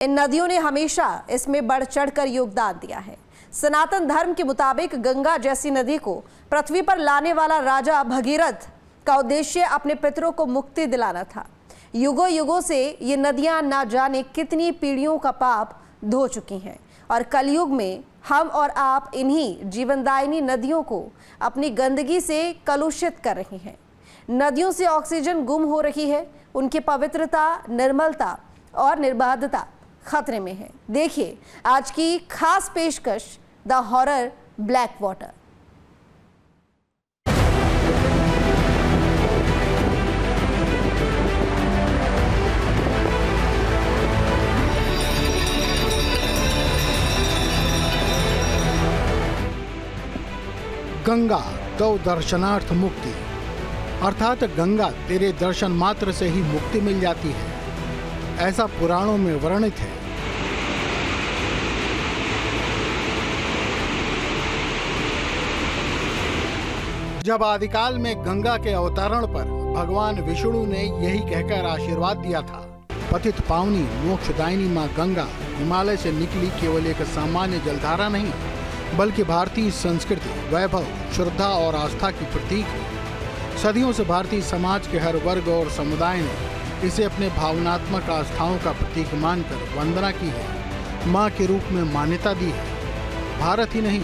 इन नदियों ने हमेशा इसमें बढ़ चढ़कर योगदान दिया है। सनातन धर्म के मुताबिक गंगा जैसी नदी को पृथ्वी पर लाने वाला राजा भगीरथ का उद्देश्य अपने पितरों को मुक्ति दिलाना था। युगों युगों से ये नदियां ना जाने कितनी पीढ़ियों का पाप धो चुकी हैं और कलयुग में हम और आप इन्हीं जीवनदायिनी नदियों को अपनी गंदगी से कलुषित कर रही हैं। नदियों से ऑक्सीजन गुम हो रही है, उनकी पवित्रता, निर्मलता और निर्बाधता खतरे में है। देखिए आज की खास पेशकश, the horror black water. Ganga तो दर्शनार्थ मुक्ति, अर्थात गंगा तेरे दर्शन मात्र से ही मुक्ति मिल जाती है, ऐसा पुराणों में वर्णित है। जब आदिकाल में गंगा के अवतरण पर भगवान विष्णु ने यही कहकर आशीर्वाद दिया था, पतित पावनी मोक्षदायिनी मां गंगा हिमालय से निकली केवल एक सामान्य जलधारा नहीं, बल्कि भारतीय संस्कृति, वैभव, श्रद्धा और आस्था की प्रतीक है। सदियों से भारतीय समाज के हर वर्ग और समुदाय ने इसे अपने भावनात्मक आस्थाओं का प्रतीक मानकर वंदना की है, मां के रूप में मान्यता दी है। भारत ही नहीं,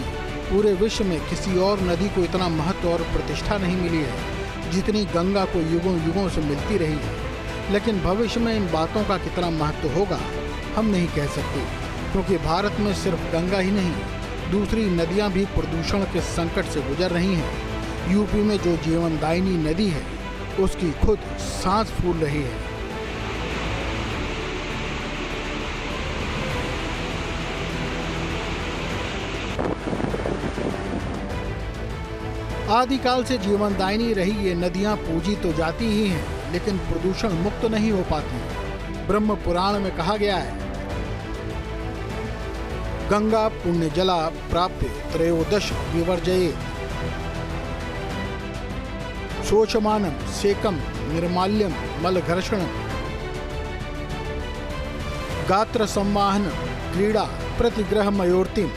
पूरे विश्व में किसी और नदी को इतना महत्व और प्रतिष्ठा नहीं मिली है जितनी गंगा को युगों युगों से मिलती रही है। लेकिन भविष्य में इन बातों का कितना महत्व होगा हम नहीं कह सकते, क्योंकि भारत में सिर्फ गंगा ही नहीं, दूसरी नदियां भी प्रदूषण के संकट से गुजर रही हैं। यूपी में जो जीवनदायिनी नदी है उसकी खुद सांस फूल रही है। आदिकाल से जीवनदायिनी रही ये नदियां पूजी तो जाती ही हैं, लेकिन प्रदूषण मुक्त नहीं हो पाती। ब्रह्म पुराण में कहा गया है, गंगा पुण्य जला प्राप्य त्रयोदश विवर्जये शोचमानम सेकम निर्माल्यम मलघर्षणम गात्र संवाहन क्रीड़ा प्रतिग्रह मयोर्तिम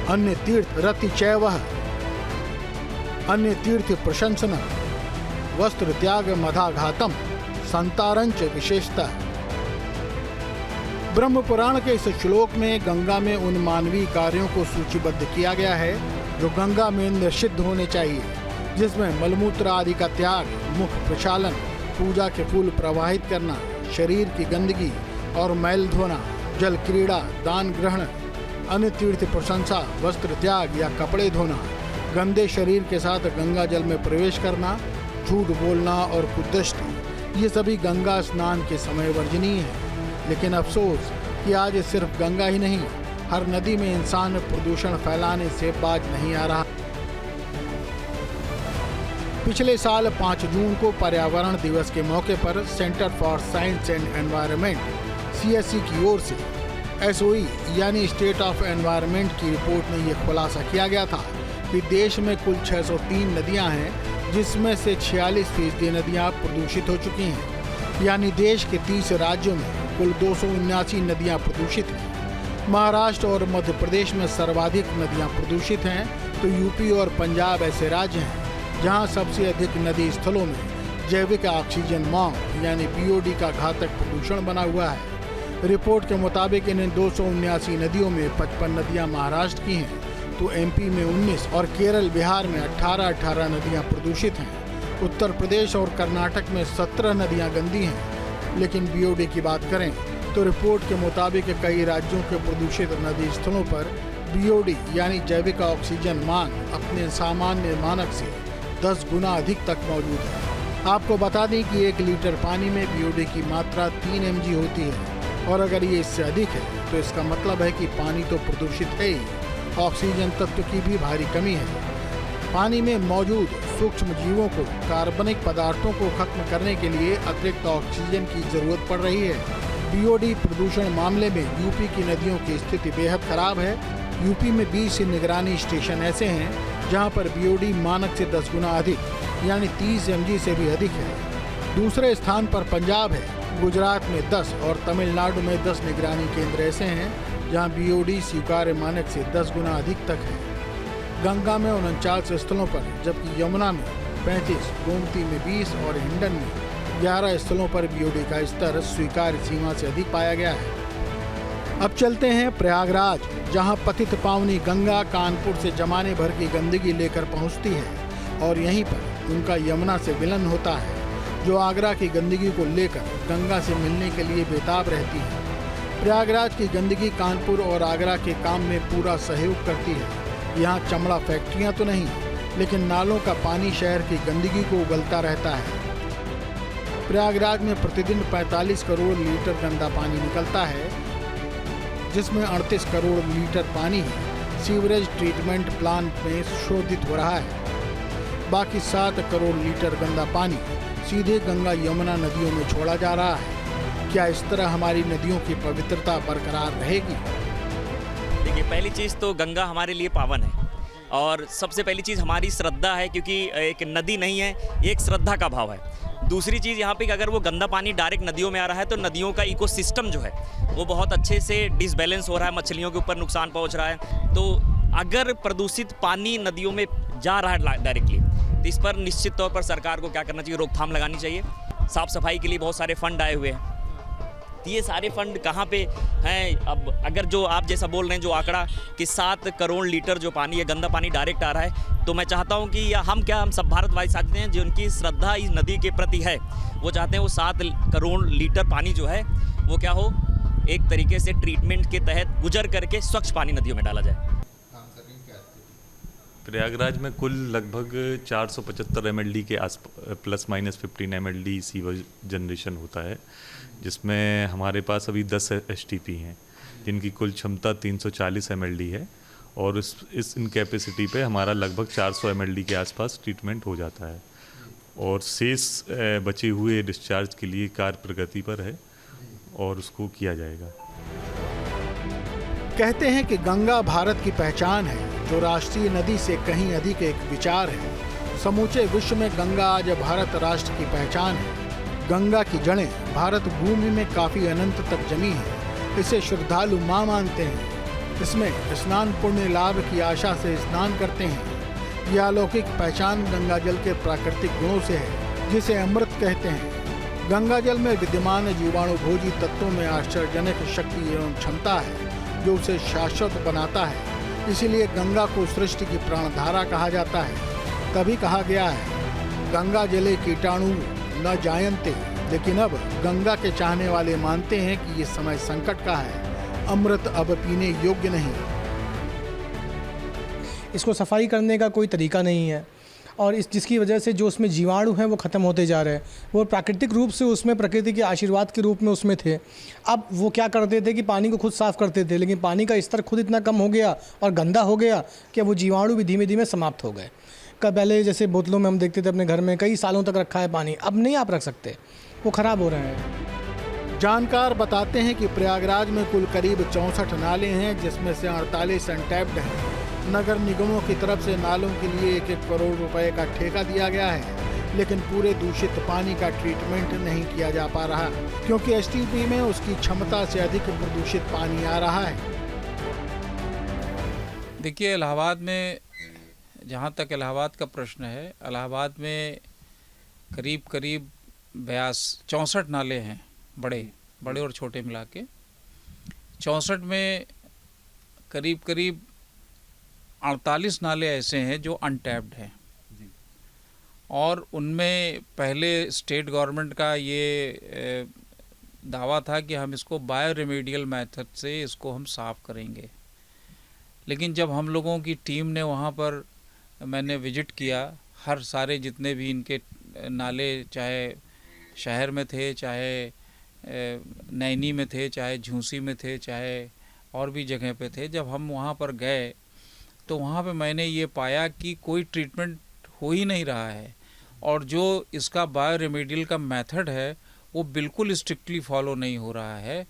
अन्य तीर्थ रति चैवह अन्य तीर्थ प्रशंसनम वस्त्र त्याग मधाघातम संतारंच विशेषता। ब्रह्म पुराण के इस श्लोक में गंगा में उन मानवीय कार्यों को सूचीबद्ध किया गया है जो गंगा में निषिद्ध होने चाहिए, जिसमें मलमूत्र आदि का त्याग, मुख प्रक्षालन, पूजा के फूल प्रवाहित करना, शरीर की गंदगी और मैल धोना, जल क्रीड़ा, दान ग्रहण, अन्य तीर्थ प्रशंसा, वस्त्र त्याग या कपड़े धोना, गंदे शरीर के साथ गंगा जल में प्रवेश करना, झूठ बोलना और कुदृष्टि, ये सभी गंगा स्नान के समय वर्जनीय है। लेकिन अफसोस कि आज सिर्फ गंगा ही नहीं, हर नदी में इंसान प्रदूषण फैलाने से बाज नहीं आ रहा। पिछले साल 5 जून को पर्यावरण दिवस के मौके पर centre for science and environment CSE की ओर से SOE यानी स्टेट ऑफ एनवायरनमेंट की रिपोर्ट में यह खुलासा किया गया था कि देश में कुल 603 नदियां हैं, जिसमें से 46% नदियां प्रदूषित हो चुकी हैं। यानी देश के 30 राज्यों में कुल 279 नदियां प्रदूषित हैं। महाराष्ट्र और मध्य प्रदेश में सर्वाधिक नदियां प्रदूषित हैं, तो यूपी और पंजाब ऐसे राज्य हैं जहां सबसे अधिक नदी स्थलों में जैविक ऑक्सीजन मॉन्ग यानी BOD का घातक प्रदूषण बना हुआ है। रिपोर्ट के मुताबिक इन 279 नदियों में 55 नदियां महाराष्ट्र की हैं, तो MP में 19 और केरल बिहार में 18 नदियां प्रदूषित हैं। उत्तर प्रदेश और कर्नाटक में 17 नदियां गंदी हैं। लेकिन BOD की बात करें तो रिपोर्ट के मुताबिक कई राज्यों के प्रदूषित नदी स्थलों पर BOD यानी जैविक ऑक्सीजन मांग अपने सामान्य मानक से 10 गुना अधिक तक मौजूद है। आपको बता दें कि 1 लीटर पानी में BOD की मात्रा 3 mg होती है, और अगर ये इससे अधिक है तो इसका मतलब है कि पानी तो प्रदूषित है ही, ऑक्सीजन तत्व की भी भारी कमी है। पानी में मौजूद सूक्ष्म जीवों को, कार्बनिक पदार्थों को खत्म करने के लिए अतिरिक्त ऑक्सीजन की जरूरत पड़ रही है। BOD प्रदूषण मामले में यूपी की नदियों की स्थिति बेहद खराब है। यूपी में 20 निगरानी स्टेशन ऐसे हैं जहां पर BOD मानक से 10 गुना अधिक यानी 30 mg से भी अधिक है। दूसरे स्थान पर पंजाब है गुजरात में 10 और तमिलनाडु में 10 निगरानी केंद्र ऐसे हैं जहां बीओडी स्वीकार्य मानक से 10 गुना अधिक तक है। गंगा में 49 स्थलों पर, जबकि यमुना में 35, गोमती में 20 और हिंडन में 11 स्थलों पर बीओडी का स्तर स्वीकार्य सीमा से अधिक पाया गया है। अब चलते हैं प्रयागराज, जहां पतित पावनी गंगा कानपुर से जमाने भर की गंदगी लेकर पहुंचती है और यहीं पर उनका यमुना से विलन होता है, जो आगरा की गंदगी को लेकर गंगा से मिलने के लिए बेताब रहती है। प्रयागराज की गंदगी कानपुर और आगरा के काम में पूरा सहयोग करती है। यहाँ चमड़ा फैक्ट्रियाँ तो नहीं, लेकिन नालों का पानी शहर की गंदगी को उगलता रहता है। प्रयागराज में प्रतिदिन 45 करोड़ लीटर गंदा पानी निकलता है, जिसमें 38 करोड़ लीटर पानी सीवरेज ट्रीटमेंट प्लांट में शोधित हो रहा है। बाकी 7 करोड़ लीटर गंदा पानी सीधे गंगा यमुना नदियों में छोड़ा जा रहा है। क्या इस तरह हमारी नदियों की पवित्रता बरकरार रहेगी? देखिए, पहली चीज़ तो गंगा हमारे लिए पावन है और सबसे पहली चीज़ हमारी श्रद्धा है, क्योंकि एक नदी नहीं है, एक श्रद्धा का भाव है। दूसरी चीज़ यहाँ पे कि अगर वो गंदा पानी डायरेक्ट नदियों में आ रहा है तो नदियों का इकोसिस्टम जो है वो बहुत अच्छे से डिसबैलेंस हो रहा है, मछलियों के ऊपर नुकसान पहुँच रहा है। तो अगर प्रदूषित पानी नदियों में जा रहा है डायरेक्टली, तो इस पर निश्चित तौर पर सरकार को क्या करना चाहिए, रोकथाम लगानी चाहिए। साफ़ सफाई के लिए बहुत सारे फंड आए हुए हैं, तो ये सारे फंड कहाँ पे हैं? अब अगर जो आप जैसा बोल रहे हैं, जो आंकड़ा कि 7 करोड़ लीटर जो पानी है, गंदा पानी डायरेक्ट आ रहा है, तो मैं चाहता हूँ कि हम सब भारतवासी चाहते हैं, जिनकी श्रद्धा इस नदी के प्रति है, वो चाहते हैं वो 7 करोड़ लीटर पानी जो है वो क्या हो, एक तरीके से ट्रीटमेंट के तहत गुजर करके स्वच्छ पानी नदियों में डाला जाए। प्रयागराज में कुल लगभग 475 mld के आस plus minus 15 mld sewer generation होता है, जिसमें हमारे पास अभी 10 STP हैं, जिनकी कुल क्षमता 340 mld है और इस इन कैपेसिटी पे हमारा लगभग 400 mld के आसपास ट्रीटमेंट हो जाता है और शेष बचे हुए डिस्चार्ज के लिए कार्य प्रगति पर है और उसको किया जाएगा। कहते हैं कि गंगा भारत की पहचान है, जो राष्ट्रीय नदी से कहीं अधिक एक विचार है। समूचे विश्व में गंगा आज भारत राष्ट्र की पहचान है। गंगा की जड़ें भारत भूमि में काफी अनंत तक जमी है। इसे श्रद्धालु मां मानते हैं। इसमें स्नान पुण्य लाभ की आशा से स्नान करते हैं। यह अलौकिक पहचान गंगा जल के प्राकृतिक गुणों से है, जिसे अमृत कहते हैं। गंगा जल में विद्यमान जीवाणुभोजी तत्वों में आश्चर्यजनक शक्ति एवं क्षमता है, जो उसे शाश्वत बनाता है। इसीलिए गंगा को सृष्टि की प्राणधारा कहा जाता है। तभी कहा गया है, गंगा जले कीटाणु न जायन्ते। लेकिन अब गंगा के चाहने वाले मानते हैं कि ये समय संकट का है, अमृत अब पीने योग्य नहीं। इसको सफाई करने का कोई तरीका नहीं है और जिसकी वजह से जो उसमें जीवाणु हैं वो ख़त्म होते जा रहे हैं। वो प्राकृतिक रूप से उसमें प्रकृति के आशीर्वाद के रूप में उसमें थे। अब वो क्या करते थे कि पानी को खुद साफ़ करते थे, लेकिन पानी का स्तर खुद इतना कम हो गया और गंदा हो गया कि वो जीवाणु भी धीमे धीमे समाप्त हो गए। पहले जैसे बोतलों में हम देखते थे अपने घर में कई सालों तक रखा है पानी, अब नहीं आप रख सकते, वो ख़राब हो रहे हैं। जानकार बताते हैं कि प्रयागराज में कुल करीब 64 नाले हैं, जिसमें से 48 अनटैप्ड हैं। नगर निगमों की तरफ से नालों के लिए 1-1 करोड़ रुपए का ठेका दिया गया है, लेकिन पूरे दूषित पानी का ट्रीटमेंट नहीं किया जा पा रहा, क्योंकि STP में उसकी क्षमता से अधिक प्रदूषित पानी आ रहा है। देखिए, इलाहाबाद में, जहाँ तक इलाहाबाद का प्रश्न है, इलाहाबाद में करीब 64 नाले हैं, बड़े और छोटे मिला के। 64 में करीब 48 नाले ऐसे हैं जो अनटैप्ड हैं और उनमें पहले स्टेट गवर्नमेंट का ये दावा था कि हम इसको बायो रेमेडियल मेथड से इसको हम साफ़ करेंगे। लेकिन जब हम लोगों की टीम ने वहाँ पर, मैंने विजिट किया, हर सारे जितने भी इनके नाले, चाहे शहर में थे, चाहे नैनी में थे, चाहे झूंसी में थे, चाहे और भी जगह पे थे, जब हम वहाँ पर गए तो वहाँ पे मैंने ये पाया कि कोई ट्रीटमेंट हो ही नहीं रहा है और जो इसका बायो रेमेडियल का मेथड है वो बिल्कुल स्ट्रिक्टली फॉलो नहीं हो रहा है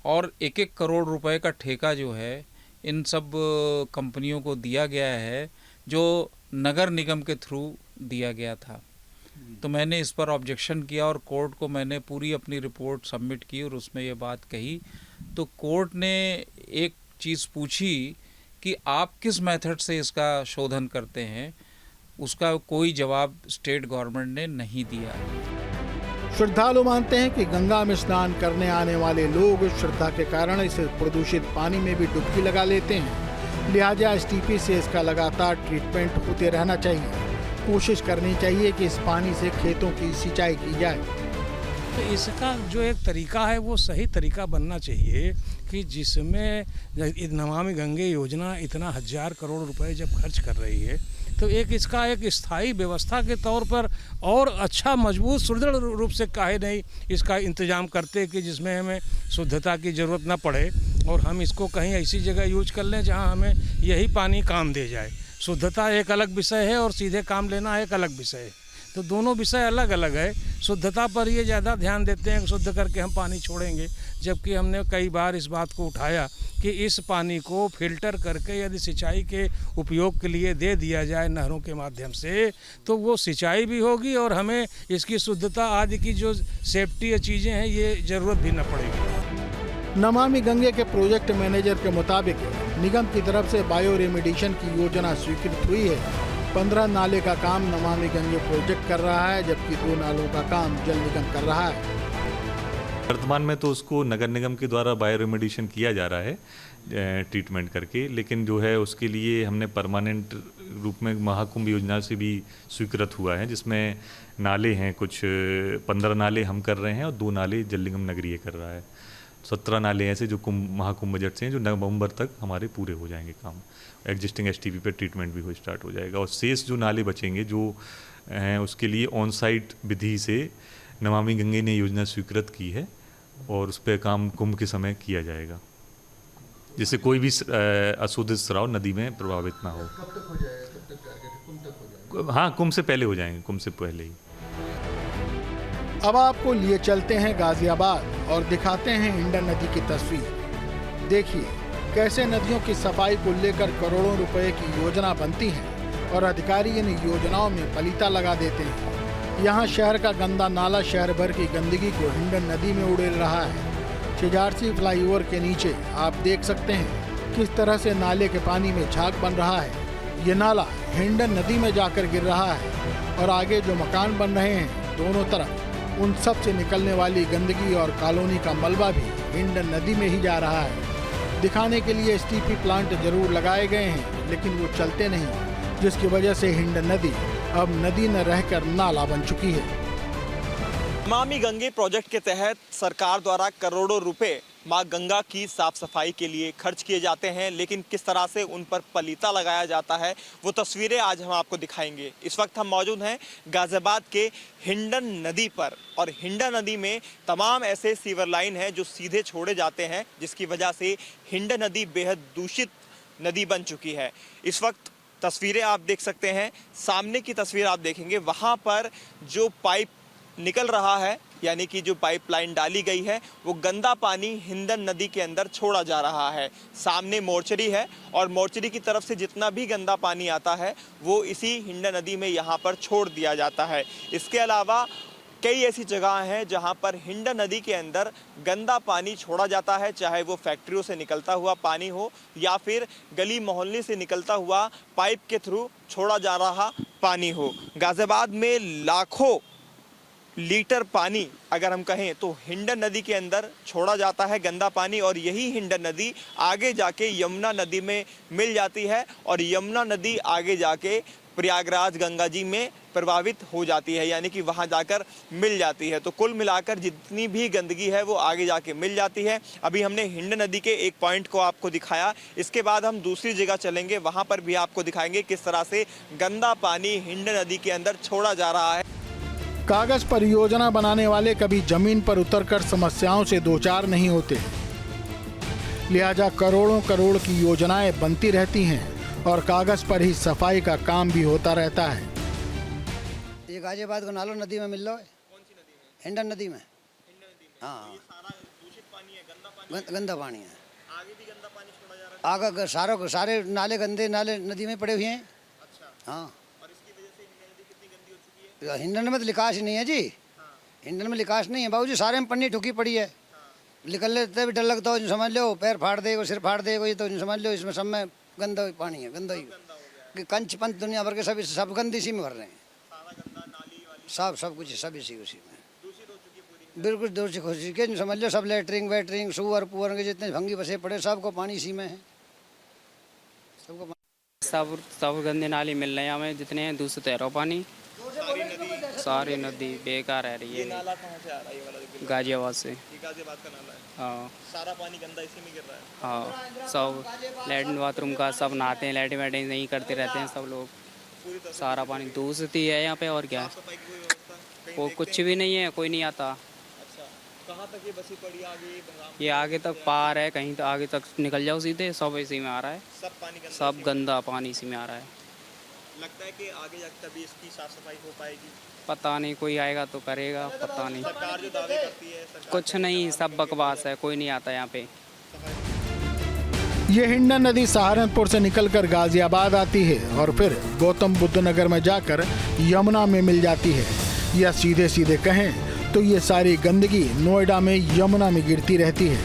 और 1-1 करोड़ रुपए का ठेका जो है इन सब कंपनियों को दिया गया है, जो नगर निगम के थ्रू दिया गया था। तो मैंने इस पर ऑब्जेक्शन किया और कोर्ट को मैंने पूरी अपनी रिपोर्ट सबमिट की और उसमें ये बात कही। तो कोर्ट ने एक चीज़ पूछी कि आप किस मेथड से इसका शोधन करते हैं, उसका कोई जवाब स्टेट गवर्नमेंट ने नहीं दिया। श्रद्धालु मानते हैं कि गंगा में स्नान करने आने वाले लोग श्रद्धा के कारण इस प्रदूषित पानी में भी डुबकी लगा लेते हैं, लिहाजा एसटीपी से इसका लगातार ट्रीटमेंट होते रहना चाहिए। कोशिश करनी चाहिए कि इस पानी से खेतों की सिंचाई की जाए। तो इसका जो एक तरीका है वो सही तरीका बनना चाहिए कि जिसमें नमामि गंगे योजना इतना 1000 करोड़ रुपए जब खर्च कर रही है तो एक इसका एक स्थायी व्यवस्था के तौर पर और अच्छा मजबूत सुदृढ़ रूप से काहे नहीं इसका इंतजाम करते कि जिसमें हमें शुद्धता की ज़रूरत ना पड़े और हम इसको कहीं ऐसी जगह यूज कर लें जहां हमें यही पानी काम दे जाए। शुद्धता एक अलग विषय है और सीधे काम लेना एक अलग विषय है, तो दोनों विषय अलग अलग है। शुद्धता पर ये ज़्यादा ध्यान देते हैं कि शुद्ध करके हम पानी छोड़ेंगे, जबकि हमने कई बार इस बात को उठाया कि इस पानी को फिल्टर करके यदि सिंचाई के उपयोग के लिए दे दिया जाए नहरों के माध्यम से तो वो सिंचाई भी होगी और हमें इसकी शुद्धता आदि की जो सेफ्टी या चीज़ें हैं ये ज़रूरत भी न पड़ेगी। नमामि गंगे के प्रोजेक्ट मैनेजर के मुताबिक निगम की तरफ से बायो रेमिडिएशन की योजना स्वीकृत हुई है। 15 नाले का काम नमामि गंगे प्रोजेक्ट कर रहा है, जबकि 2 नालों का काम जल निगम कर रहा है। वर्तमान में तो उसको नगर निगम के द्वारा बायो रेमिडिएशन किया जा रहा है ट्रीटमेंट करके, लेकिन जो है उसके लिए हमने परमानेंट रूप में महाकुंभ योजना से भी स्वीकृत हुआ है, जिसमें नाले हैं कुछ 15 नाले हम कर रहे हैं और 2 नाले जल निगम नगरीय कर रहा है। 17 नाले ऐसे जो महाकुंभ बजट से हैं जो नवंबर तक हमारे पूरे हो जाएंगे काम। एग्जिस्टिंग एसटीपी पे ट्रीटमेंट भी हो स्टार्ट हो जाएगा और शेष जो नाले बचेंगे जो हैं उसके लिए ऑन साइट विधि से नमामि गंगे ने योजना स्वीकृत की है और उस पर काम कुंभ के समय किया जाएगा, जिससे कोई भी अशोधित स्राव नदी में प्रभावित ना हो। कब तक हो जाएगा? कब तक टारगेट? कुंभ तक हो जाएगा? हाँ, कुंभ से पहले हो जाएंगे, कुंभ से पहले ही। अब आपको लिए चलते हैं गाजियाबाद और दिखाते हैं हिंडन नदी की तस्वीर। देखिए कैसे नदियों की सफाई को लेकर करोड़ों रुपए की योजना बनती है और अधिकारी इन योजनाओं में पलीता लगा देते हैं। यहाँ शहर का गंदा नाला शहर भर की गंदगी को हिंडन नदी में उड़ेल रहा है। छिजारसी फ्लाईओवर के नीचे आप देख सकते हैं किस तरह से नाले के पानी में झाग बन रहा है। ये नाला हिंडन नदी में जाकर गिर रहा है और आगे जो मकान बन रहे हैं दोनों तरफ उन सब से निकलने वाली गंदगी और कॉलोनी का मलबा भी हिंडन नदी में ही जा रहा है। दिखाने के लिए एसटीपी प्लांट जरूर लगाए गए हैं, लेकिन वो चलते नहीं, जिसकी वजह से हिंडन नदी अब नदी न रहकर नाला बन चुकी है। नमामि गंगे प्रोजेक्ट के तहत सरकार द्वारा करोड़ों रुपए मां गंगा की साफ सफाई के लिए खर्च किए जाते हैं, लेकिन किस तरह से उन पर पलीता लगाया जाता है वो तस्वीरें आज हम आपको दिखाएंगे। इस वक्त हम मौजूद हैं गाजियाबाद के हिंडन नदी पर और हिंडन नदी में तमाम ऐसे सीवर लाइन हैं जो सीधे छोड़े जाते हैं, जिसकी वजह से हिंडन नदी बेहद दूषित नदी बन चुकी है। इस वक्त तस्वीरें आप देख सकते हैं, सामने की तस्वीर आप देखेंगे, वहाँ पर जो पाइप निकल रहा है यानी कि जो पाइपलाइन डाली गई है वो गंदा पानी हिंडन नदी के अंदर छोड़ा जा रहा है। सामने मोर्चरी है और मोर्चरी की तरफ से जितना भी गंदा पानी आता है वो इसी हिंडन नदी में यहाँ पर छोड़ दिया जाता है। इसके अलावा कई ऐसी जगह हैं जहाँ पर हिंडन नदी के अंदर गंदा पानी छोड़ा जाता है, चाहे वो फैक्ट्रियों से निकलता हुआ पानी हो या फिर गली मोहल्ले से निकलता हुआ पाइप के थ्रू छोड़ा जा रहा पानी हो। गाजियाबाद में लाखों लीटर पानी अगर हम कहें तो हिंडन नदी के अंदर छोड़ा जाता है गंदा पानी, और यही हिंडन नदी आगे जाके यमुना नदी में मिल जाती है और यमुना नदी आगे जाके प्रयागराज गंगा जी में प्रभावित हो जाती है, यानी कि वहां जाकर मिल जाती है। तो कुल मिलाकर जितनी भी गंदगी है वो आगे जाके मिल जाती है। अभी हमने हिंडन नदी के एक पॉइंट को आपको दिखाया, इसके बाद हम दूसरी जगह चलेंगे, वहां पर भी आपको दिखाएंगे किस तरह से गंदा पानी हिंडन नदी के अंदर छोड़ा जा रहा है। कागज पर योजना बनाने वाले कभी जमीन पर उतरकर समस्याओं से दो चार नहीं होते, लिहाजा करोड़ों करोड़ की योजनाएं बनती रहती हैं और कागज पर ही सफाई का काम भी होता रहता है। ये गाजियाबाद का नालो नदी में मिल रहा है। कौन सी नदी में? हिंडन नदी में। हाँ, ये सारा दूषित पानी है, गंदा पानी है। गंदा पानी है। आगे भी गंदा पानी छोड़ा जा रहा है। आगे सारे नाले गंदे नाले नदी में पड़े हुए हैं। अच्छा। हाँ, और इसकी वजह से हिंडन नदी कितनी गंदी हो चुकी है? हिंडन में तो लिकाश ही नहीं है जी, हिंडन में लिकाश नहीं है बाबूजी, सारे में पन्नी ठुकी पड़ी है, निकलने भी डर लगता हो, समझ लो पैर फाड़ देगा, सिर फाड़ देगा, ये तो समझ लो इसमें सब में गंदा पानी है, गंदा ही कंच पंच दुनिया भर के सब गंद इसी में भर रहे हैं, सब कुछ सब इसी उसी में बिल्कुल दूषित हो चुकी है, समझ लो सब लेटरिंग वेटरिंग सुअर पुअर के जितने भंगी बसे पड़े सबको पानी इसी में है, सबको सब गंदे नाली मिल रहे हैं हमें, जितने हैं दूषित है पानी, सारी नदी बेकार है रही है। नाला कहाँ से आ रहा है ये वाला? गाजियाबाद से। गाजियाबाद का नाला है। हाँ सारा पानी गंदा इसी में गिर रहा है। हाँ, सब लैट्रिन बाथरूम का सब नहाते हैं, लैट्रिन वैट्रिन नहीं करते रहते हैं सब लोग, सारा पानी दूषित ही है यहाँ पे। और क्या सफाई की कोई व्यवस्था? वो कुछ भी नहीं है, कोई नहीं आता। अच्छा, कहाँ तक ये बसी पड़ी आगे? ये आगे तक पार है, कहीं तो आगे तक निकल जाओ सीधे, सब इसी में आ रहा है, सब पानी गंदा, सब गंदा पानी इसी में आ रहा है। लगता है कि आगे जाकर तभी इसकी साफ सफाई हो पाएगी। पता नहीं, कोई आएगा तो करेगा, पता नहीं। सरकार जो दावे करती है कुछ नहीं, सब बकवास है, कोई नहीं आता यहाँ पे। ये हिंडन नदी सहारनपुर से निकलकर गाजियाबाद आती है और फिर गौतम बुद्ध नगर में जाकर यमुना में मिल जाती है, या सीधे सीधे कहें तो ये सारी गंदगी नोएडा में यमुना में गिरती रहती है।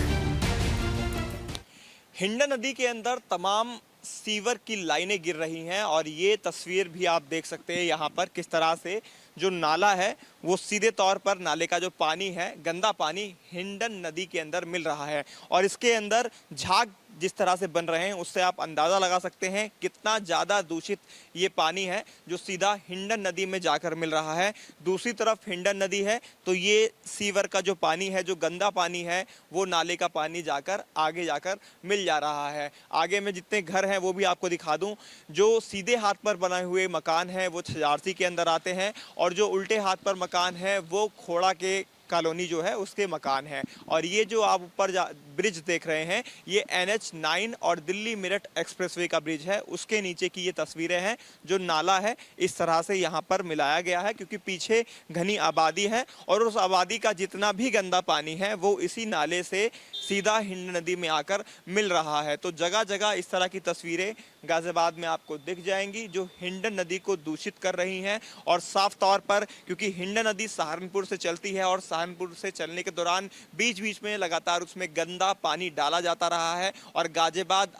हिंडन नदी के अंदर तमाम सीवर की लाइनें गिर रही हैं और ये तस्वीर भी आप देख सकते हैं यहाँ पर किस तरह से जो नाला है वो सीधे तौर पर नाले का जो पानी है, गंदा पानी हिंडन नदी के अंदर मिल रहा है और इसके अंदर झाग जिस तरह से बन रहे हैं उससे आप अंदाज़ा लगा सकते हैं कितना ज़्यादा दूषित ये पानी है जो सीधा हिंडन नदी में जाकर मिल रहा है। दूसरी तरफ हिंडन नदी है तो ये सीवर का जो पानी है, जो गंदा पानी है, वो नाले का पानी जाकर आगे जाकर मिल जा रहा है। आगे में जितने घर हैं वो भी आपको दिखा दूं। जो सीधे हाथ पर बनाए हुए मकान हैं वो छजारसी के अंदर आते हैं और जो उल्टे हाथ पर मकान है वो खोड़ा के कॉलोनी जो है उसके मकान हैं। और ये जो आप ऊपर ब्रिज देख रहे हैं ये NH9 और दिल्ली मेरठ एक्सप्रेसवे का ब्रिज है, उसके नीचे की ये तस्वीरें हैं। जो नाला है इस तरह से यहाँ पर मिलाया गया है क्योंकि पीछे घनी आबादी है और उस आबादी का जितना भी गंदा पानी है वो इसी नाले से सीधा हिंड नदी में आकर मिल रहा है। तो जगह जगह इस तरह की तस्वीरें गाजियाबाद में आपको दिख जाएंगी जो हिंडन नदी को दूषित कर रही हैं। और साफ तौर पर क्योंकि हिंडन नदी सहारनपुर से चलती है और सहारनपुर से चलने के दौरान बीच बीच में लगातार उसमें गंदा पानी डाला जाता रहा है और गाजियाबाद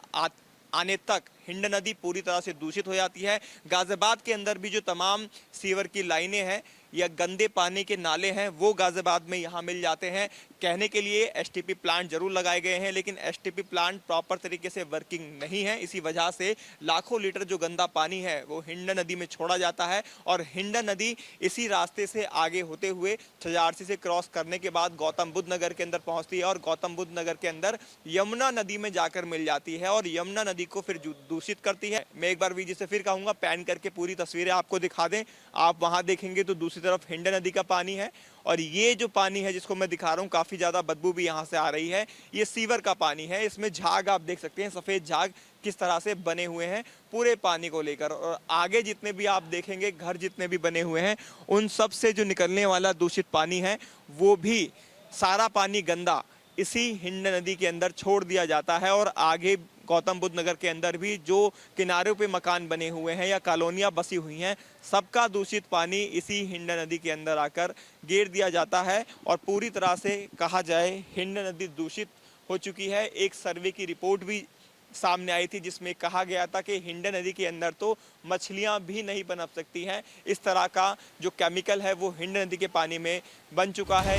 आने तक हिंडन नदी पूरी तरह से दूषित हो जाती है। गाजियाबाद के अंदर भी जो तमाम सीवर की लाइनें हैं या गंदे पानी के नाले हैं वो गाजियाबाद में यहाँ मिल जाते हैं। कहने के लिए एसटीपी प्लांट जरूर लगाए गए हैं लेकिन एसटीपी प्लांट प्रॉपर तरीके से वर्किंग नहीं है। इसी वजह से लाखों लीटर जो गंदा पानी है वो हिंडन नदी में छोड़ा जाता है और हिंडन नदी इसी रास्ते से आगे होते हुए छजारसी से क्रॉस करने के बाद गौतम बुद्ध नगर के अंदर पहुँचती है और गौतम बुद्ध नगर के अंदर यमुना नदी में जाकर मिल जाती है और यमुना नदी को फिर दूषित करती है। मैं एक बार वीजी से फिर कहूँगा पैन करके पूरी तस्वीरें आपको दिखा दें। आप वहाँ देखेंगे तो दूसरी तरफ हिंडन नदी का पानी है और ये जो पानी है जिसको मैं दिखा रहा हूँ काफ़ी ज़्यादा बदबू भी यहाँ से आ रही है। ये सीवर का पानी है, इसमें झाग आप देख सकते हैं, सफ़ेद झाग किस तरह से बने हुए हैं पूरे पानी को लेकर। और आगे जितने भी आप देखेंगे घर जितने भी बने हुए हैं उन सब से जो निकलने वाला दूषित पानी है वो भी सारा पानी गंदा इसी हिंडन नदी के अंदर छोड़ दिया जाता है। और आगे गौतम बुद्ध नगर के अंदर भी जो किनारों पे मकान बने हुए हैं या कॉलोनियाँ बसी हुई हैं सबका दूषित पानी इसी हिंडन नदी के अंदर आकर गिर दिया जाता है। और पूरी तरह से कहा जाए हिंडन नदी दूषित हो चुकी है। एक सर्वे की रिपोर्ट भी सामने आई थी जिसमें कहा गया था कि हिंडन नदी के अंदर तो मछलियां भी नहीं पनप सकती हैं। इस तरह का जो केमिकल है वो हिंडन नदी के पानी में बन चुका है।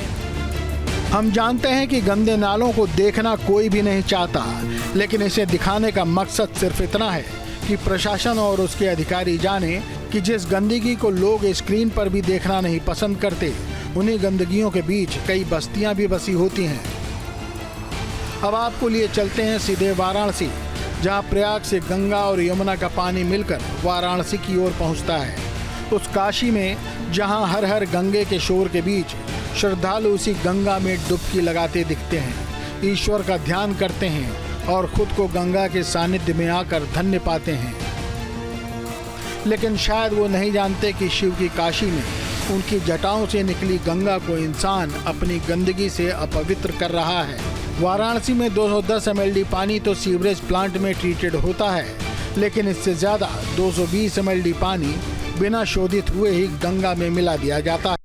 हम जानते हैं कि गंदे नालों को देखना कोई भी नहीं चाहता, लेकिन इसे दिखाने का मकसद सिर्फ इतना है कि प्रशासन और उसके अधिकारी जाने कि जिस गंदगी को लोग स्क्रीन पर भी देखना नहीं पसंद करते उन्हीं गंदगियों के बीच कई बस्तियां भी बसी होती हैं। अब आपको लिए चलते हैं सीधे वाराणसी, जहां प्रयाग से गंगा और यमुना का पानी मिलकर वाराणसी की ओर पहुंचता है। उस काशी में जहां हर हर गंगे के शोर के बीच श्रद्धालु उसी गंगा में डुबकी लगाते दिखते हैं, ईश्वर का ध्यान करते हैं और खुद को गंगा के सानिध्य में आकर धन्य पाते हैं। लेकिन शायद वो नहीं जानते कि शिव की काशी में उनकी जटाओं से निकली गंगा को इंसान अपनी गंदगी से अपवित्र कर रहा है। वाराणसी में 210 mld पानी तो सीवरेज प्लांट में ट्रीटेड होता है, लेकिन इससे ज़्यादा 220 mld पानी बिना शोधित हुए ही गंगा में मिला दिया जाता है।